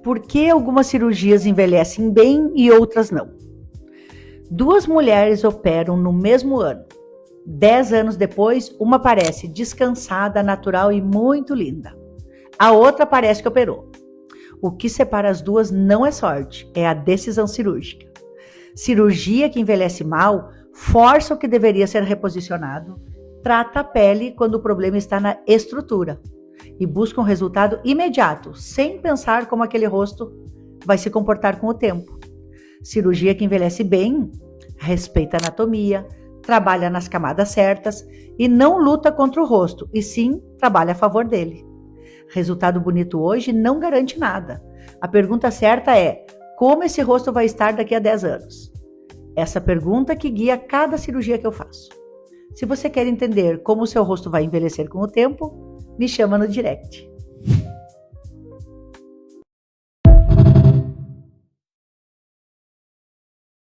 Por que algumas cirurgias envelhecem bem e outras não? 2 mulheres operam no mesmo ano. 10 anos depois, uma parece descansada, natural e muito linda. A outra parece que operou. O que separa as duas não é sorte, é a decisão cirúrgica. Cirurgia que envelhece mal força o que deveria ser reposicionado, trata a pele quando o problema está na estrutura e busca um resultado imediato, sem pensar como aquele rosto vai se comportar com o tempo. Cirurgia que envelhece bem, respeita a anatomia, trabalha nas camadas certas e não luta contra o rosto, e sim trabalha a favor dele. Resultado bonito hoje não garante nada. A pergunta certa é: como esse rosto vai estar daqui a 10 anos? Essa pergunta que guia cada cirurgia que eu faço. Se você quer entender como o seu rosto vai envelhecer com o tempo, me chama no direct.